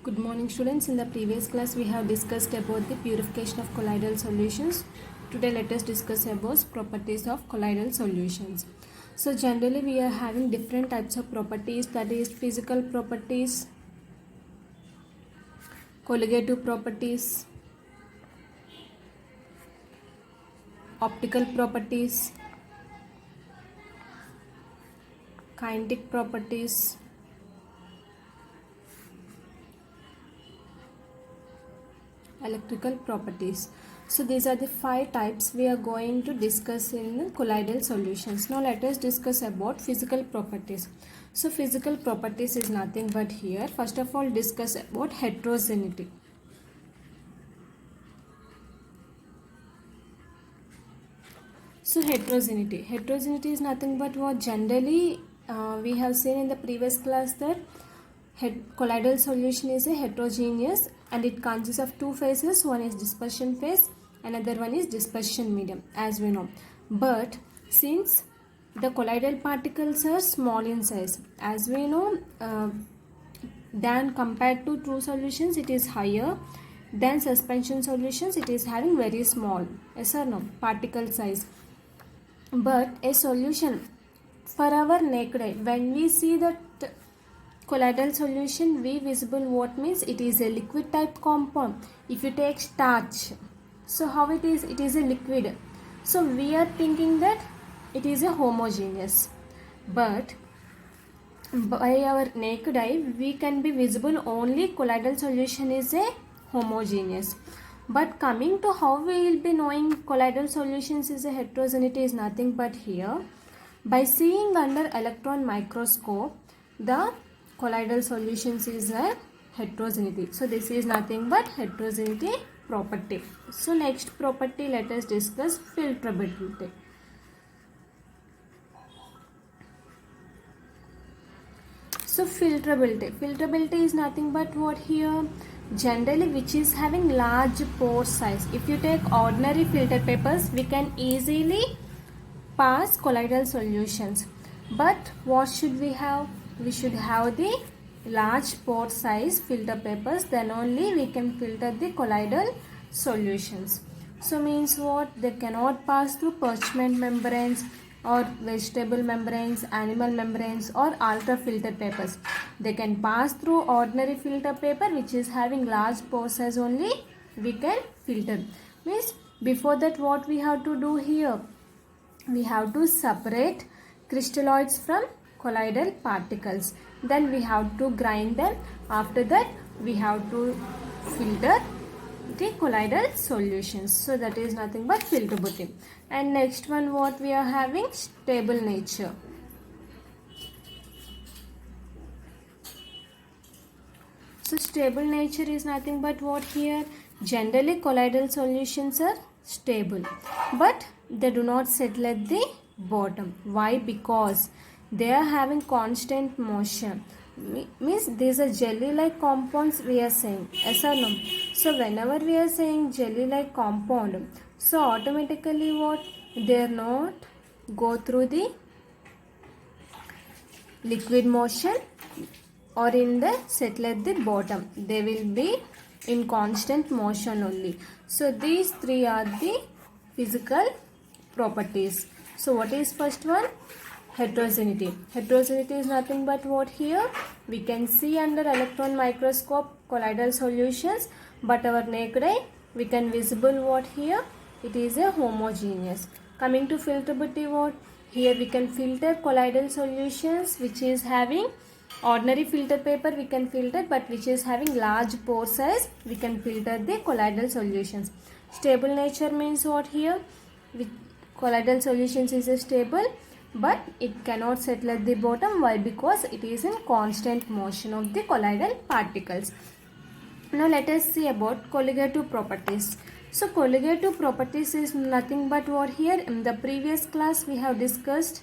Good morning students. In the previous class we have discussed about the purification of colloidal solutions. Today let us discuss about properties of colloidal solutions. So generally we are having different types of properties, that is physical properties, colligative properties, optical properties, kinetic properties, electrical properties. So these are the 5 types we are going to discuss in colloidal solutions. Now let us discuss about physical properties. So physical properties is nothing but here. First of all, discuss about heterogeneity. So heterogeneity is nothing but what generally we have seen in the previous class that colloidal solution is a heterogeneous and it consists of two phases. One is dispersion phase, another one is dispersion medium, as we know. But since the colloidal particles are small in size, as we know, than compared to true solutions it is higher, than suspension solutions it is having very small, yes or no, particle size. But a solution for our naked eye, when we see that colloidal solution, we visible what means it is a liquid type compound. If you take starch, so how it is a liquid, so we are thinking that it is a homogeneous, but by our naked eye we can be visible only colloidal solution is a homogeneous. But coming to how we will be knowing colloidal solutions is a heterogeneity is nothing but here, by seeing under electron microscope the colloidal solutions is a heterogeneity. So this is nothing but heterogeneity property. So next property, let us discuss filtrability. So filtrability is nothing but what here, generally which is having large pore size. If you take ordinary filter papers, we can easily pass colloidal solutions, but what should we have? We should have the large pore size filter papers, then only we can filter the colloidal solutions. So means what? They cannot pass through parchment membranes or vegetable membranes, animal membranes or ultrafilter papers. They can pass through ordinary filter paper which is having large pore size, only we can filter. Means before that what we have to do here? We have to separate crystalloids from colloidal particles, then we have to grind them. After that we have to filter the colloidal solutions. So that is nothing but filtrability. And next one what we are having, stable nature. So stable nature is nothing but what here, generally colloidal solutions are stable, but they do not settle at the bottom. Why? Because they are having constant motion. Means these are jelly like compounds we are saying, yes or no? So whenever we are saying jelly like compound, so automatically what, they are not go through the liquid motion or in the settle at the bottom, they will be in constant motion only. So these three are the physical properties. So what is first one? Heterogeneity. Heterogeneity is nothing but what here, we can see under electron microscope colloidal solutions, but our naked eye we can visible what here, it is a homogeneous. Coming to filtrability, what here, we can filter colloidal solutions which is having ordinary filter paper we can filter, but which is having large pore size we can filter the colloidal solutions. Stable nature means what here, colloidal solutions is a stable, but it cannot settle at the bottom. Why? Because it is in constant motion of the colloidal particles. Now let us see about colligative properties. So colligative properties is nothing but what here, in the previous class we have discussed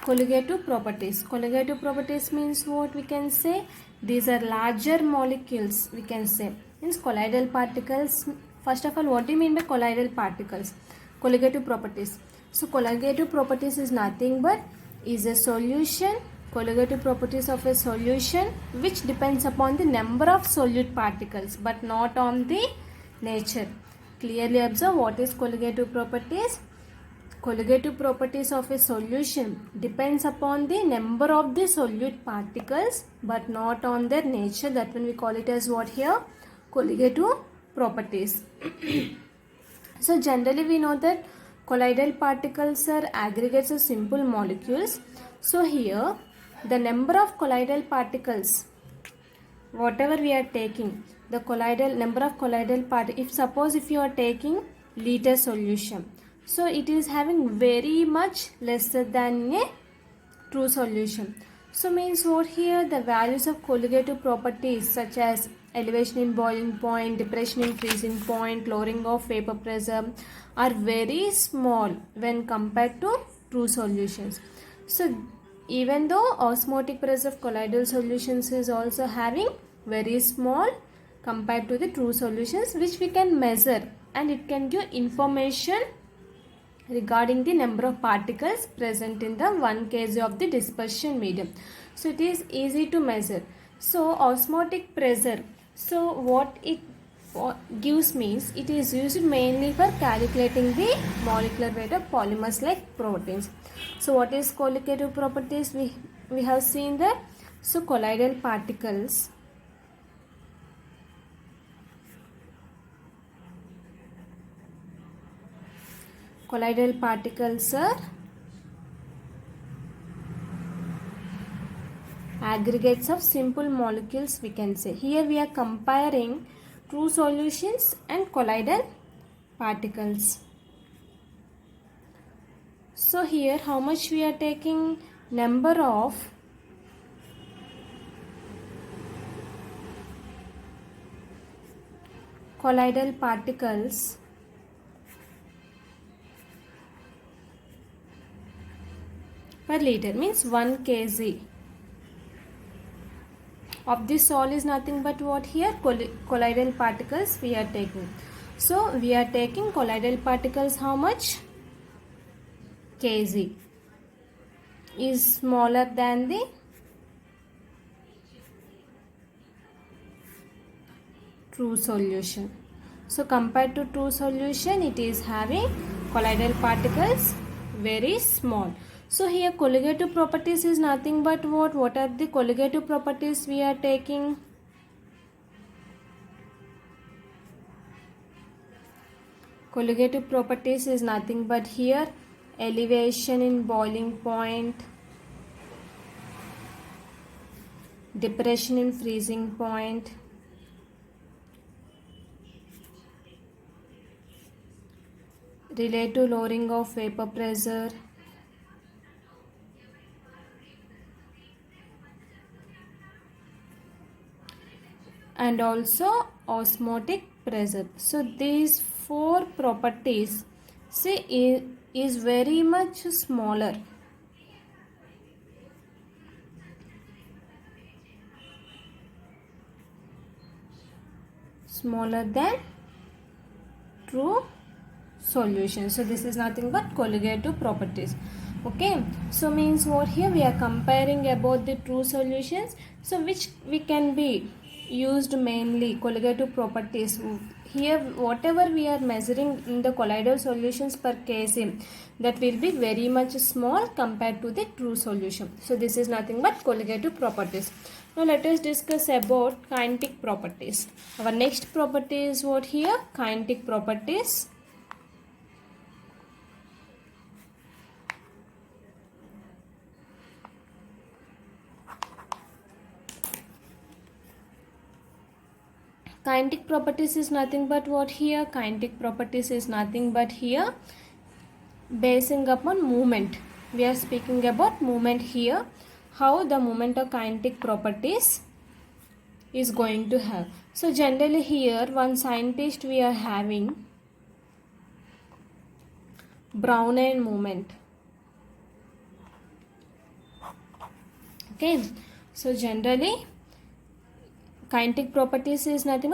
colligative properties. Colligative properties means what we can say, these are larger molecules we can say, means colloidal particles. First of all, what do you mean by colloidal particles? Colligative properties. So colligative properties is nothing but is a solution, colligative properties of a solution which depends upon the number of solute particles but not on the nature. Clearly observe what is colligative properties. Colligative properties of a solution depends upon the number of the solute particles but not on their nature. That when we call it as what here? Colligative properties. So generally we know that colloidal particles are aggregates of simple molecules. So here the number of colloidal particles, whatever we are taking, the colloidal number of colloidal particles, if suppose if you are taking liter solution, so it is having very much lesser than a true solution. So means what here, the values of colligative properties such as elevation in boiling point, depression in freezing point, lowering of vapor pressure are very small when compared to true solutions. So even though osmotic pressure of colloidal solutions is also having very small compared to the true solutions, which we can measure and it can give information regarding the number of particles present in the 1 kg of the dispersion medium. So it is easy to measure. So osmotic pressure, so what it gives means it is used mainly for calculating the molecular weight of polymers like proteins. So what is colligative properties? We have seen that. So colloidal particles, colloidal particles are aggregates of simple molecules, we can say. Here we are comparing true solutions and colloidal particles. So here how much we are taking? Number of colloidal particles per liter, means 1 kg of this sol is nothing but what here? Colloidal particles we are taking. So we are taking colloidal particles how much? Kg is smaller than the true solution. So compared to true solution, it is having colloidal particles very small. So here colligative properties is nothing but what? What are the colligative properties we are taking? Colligative properties is nothing but here elevation in boiling point, depression in freezing point, relative lowering of vapor pressure, and also osmotic pressure. So these 4 properties, see, is very much smaller. Smaller than true solution. So this is nothing but colligative properties. Okay, so means what here we are comparing about the true solutions, so which we can be used mainly colligative properties. Here whatever we are measuring in the colloidal solutions per kg, that will be very much small compared to the true solution. So this is nothing but colligative properties. Now let us discuss about kinetic properties. Our next property is what here? Kinetic properties. Kinetic properties is nothing but what here? Kinetic properties is nothing but here basing upon movement. We are speaking about movement here. How the movement of kinetic properties is going to have. So generally here one scientist we are having Brownian movement. Okay, so generally kinetic properties is nothing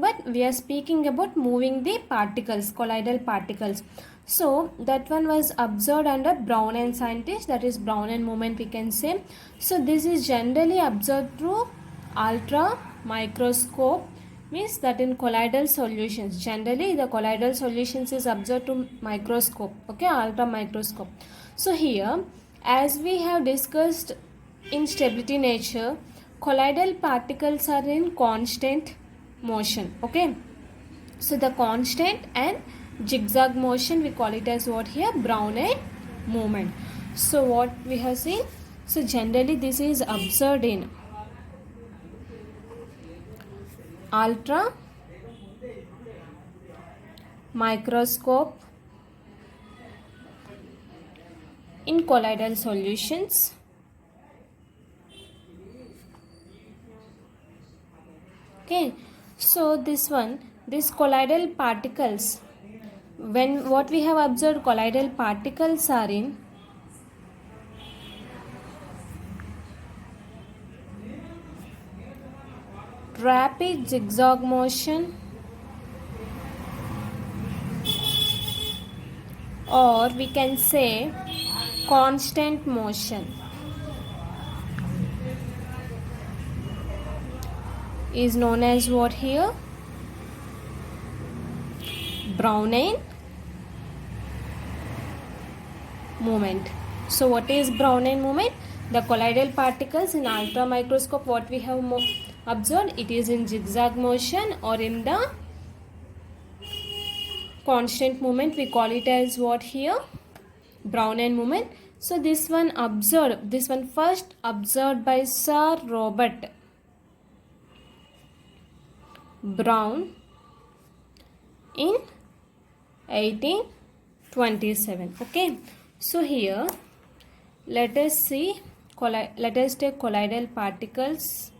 but we are speaking about moving the particles, colloidal particles. So that one was observed under Brownian scientist, that is Brownian movement we can say. So this is generally observed through ultra microscope, means that in colloidal solutions. Generally the colloidal solutions is observed to microscope, okay, ultra microscope. So here, as we have discussed in stability nature, colloidal particles are in constant motion, okay. So the constant and zigzag motion, we call it as what here, Brownian movement. So what we have seen, so generally this is observed in ultra microscope in colloidal solutions. Okay, so this one, this colloidal particles, when what we have observed, colloidal particles are in rapid zigzag motion, or we can say constant motion, is known as what here, Brownian movement. So what is Brownian movement? The colloidal particles in ultra microscope, what we have observed, it is in zigzag motion or in the constant movement, we call it as what here, Brownian movement. So this one observed, this one first observed by Sir Robert Brown in 1827. Okay, so here let us see, let us take colloidal particles.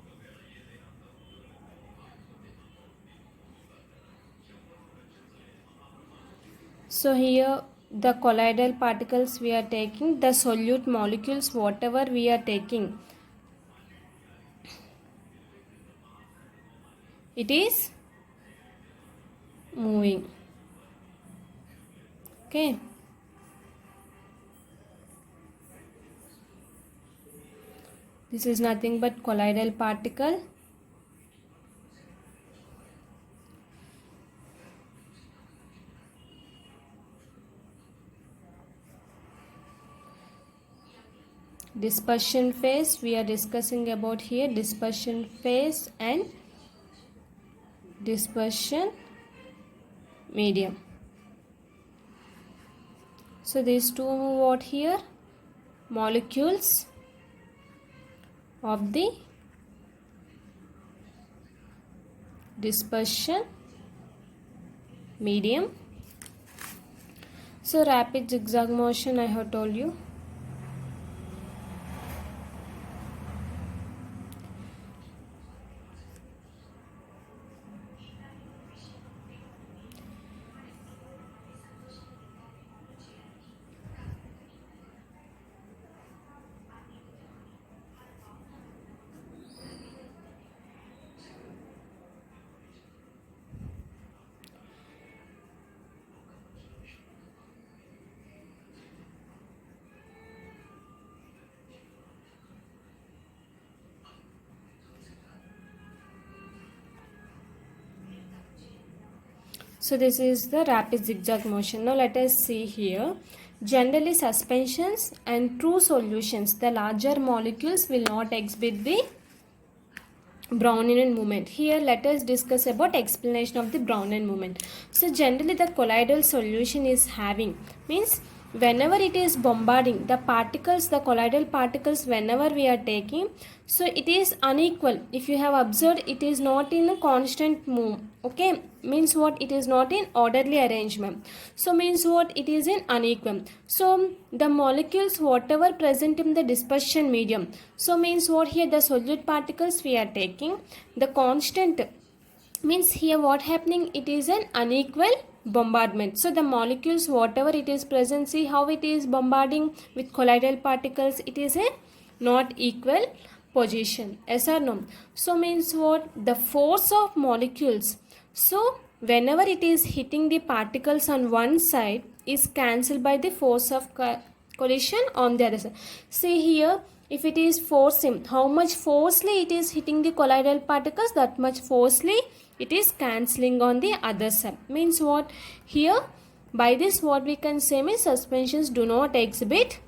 So here the colloidal particles we are taking, the solute molecules whatever we are taking, it is moving. Okay, this is nothing but colloidal particle. Dispersion phase we are discussing about here, dispersion phase and dispersion medium. So these two what here, molecules of the dispersion medium. So rapid zigzag motion I have told you. So this is the rapid zigzag motion. Now let us see here. Generally suspensions and true solutions, the larger molecules will not exhibit the Brownian movement. Here let us discuss about explanation of the Brownian movement. So generally the colloidal solution is having, means whenever it is bombarding the particles, the colloidal particles whenever we are taking, so it is unequal. If you have observed, it is not in a constant move, okay, means what, it is not in orderly arrangement. So means what, it is in unequal. So the molecules whatever present in the dispersion medium, so means what, here the solute particles we are taking, the constant, means here what happening, it is an unequal bombardment. So the molecules whatever it is present, see how it is bombarding with colloidal particles, it is a not equal position, yes or no. So means what, the force of molecules, so whenever it is hitting the particles on one side, is cancelled by the force of collision on the other side. See here, if it is forcing, how much forcefully it is hitting the colloidal particles, that much forcefully it is cancelling on the other side. Means what? Here, by this what we can say means suspensions do not exhibit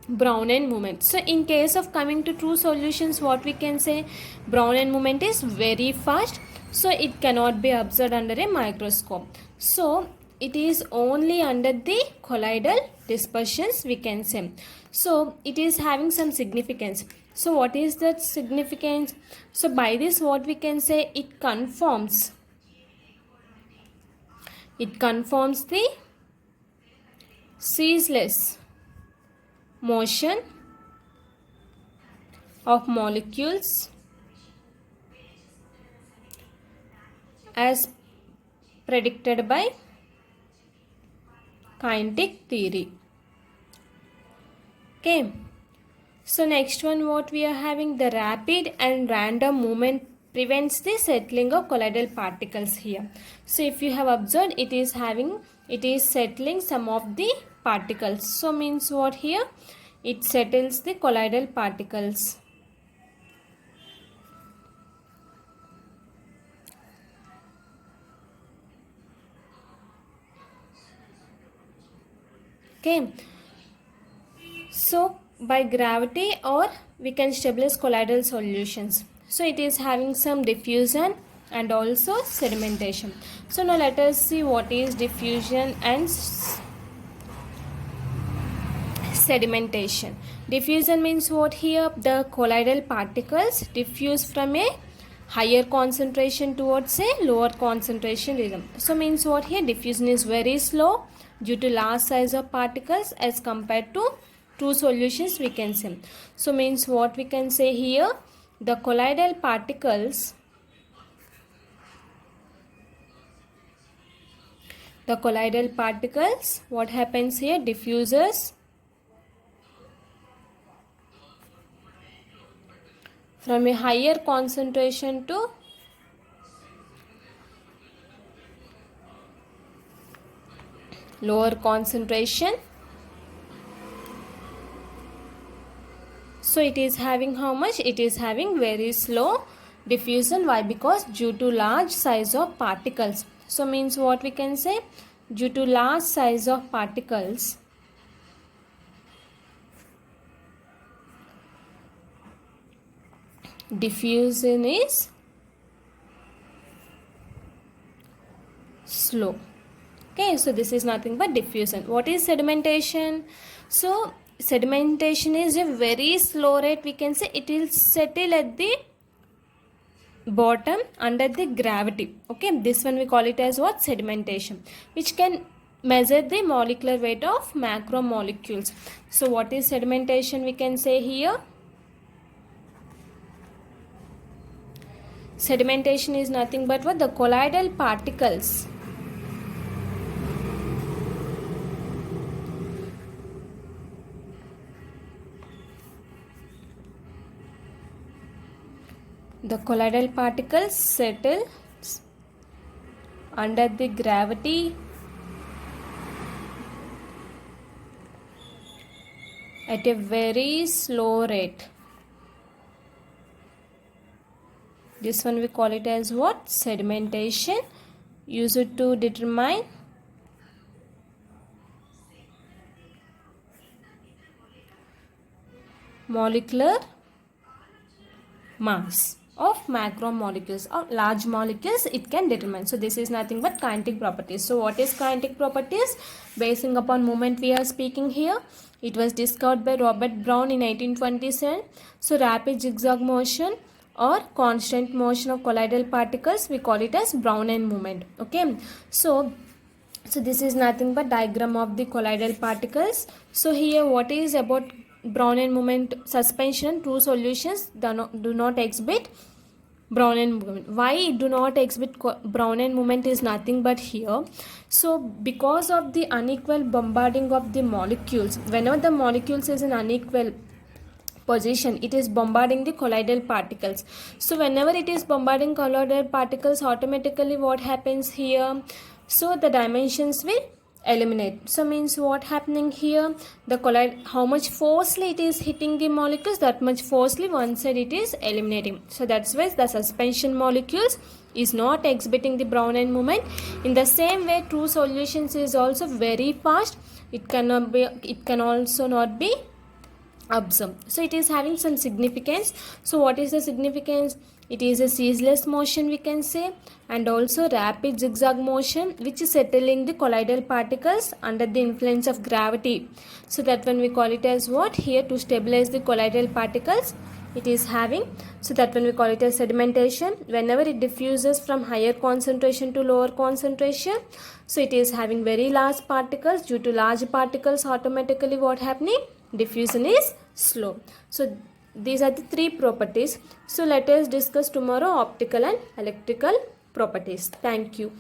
Brownian movement. So in case of coming to true solutions, what we can say, Brownian movement is very fast, so it cannot be observed under a microscope. So it is only under the colloidal dispersions we can say. So it is having some significance. So what is that significance? So by this what we can say, it conforms the ceaseless motion of molecules as predicted by kinetic theory. Okay, so next one what we are having, the rapid and random movement prevents the settling of colloidal particles here. So if you have observed, it is settling some of the particles. So means what here, it settles the colloidal particles. Okay, so by gravity, or we can stabilize colloidal solutions. So it is having some diffusion and also sedimentation. So now let us see what is diffusion and sedimentation. Diffusion means what here, the colloidal particles diffuse from a higher concentration towards a lower concentration region. So means what here, diffusion is very slow due to large size of particles as compared to true solutions we can say. So means what we can say here, the colloidal particles what happens here, diffuses from a higher concentration to lower concentration. So it is having how much? It is having very slow diffusion. Why? Because due to large size of particles. So means what we can say, due to large size of particles, diffusion is slow. Okay, so this is nothing but diffusion. What is sedimentation? So sedimentation is a very slow rate we can say. It will settle at the bottom under the gravity. Okay, this one we call it as what? Sedimentation, which can measure the molecular weight of macromolecules. So what is sedimentation we can say here? Sedimentation is nothing but what? The colloidal particles settle under the gravity at a very slow rate. This one we call it as what? Sedimentation, used to determine molecular mass of macromolecules or large molecules it can determine. So this is nothing but kinetic properties. So what is kinetic properties? Basing upon movement we are speaking here. It was discovered by Robert Brown in 1827. So rapid zigzag motion or constant motion of colloidal particles, we call it as Brownian movement. Okay, so this is nothing but diagram of the colloidal particles. So here what is about Brownian movement? Suspension, true solutions do not exhibit Brownian movement. Why it do not exhibit Brownian movement is nothing but here. So because of the unequal bombarding of the molecules, whenever the molecules is in unequal position, it is bombarding the colloidal particles. So whenever it is bombarding colloidal particles, automatically what happens here? So the dimensions will eliminate. So means what happening here, the collide, how much forcefully it is hitting the molecules, that much forcefully one side it is eliminating. So that's why the suspension molecules is not exhibiting the Brownian movement. In the same way, true solutions is also very fast. It can also not be observed. So it is having some significance. So what is the significance? It is a ceaseless motion, we can say, and also rapid zigzag motion which is settling the colloidal particles under the influence of gravity. So that when we call it as what? Here, to stabilize the colloidal particles it is having. So that when we call it as sedimentation, whenever it diffuses from higher concentration to lower concentration, so it is having very large particles. Due to large particles, automatically what happening? Diffusion is slow. So these are the three properties. So let us discuss tomorrow optical and electrical properties. Thank you.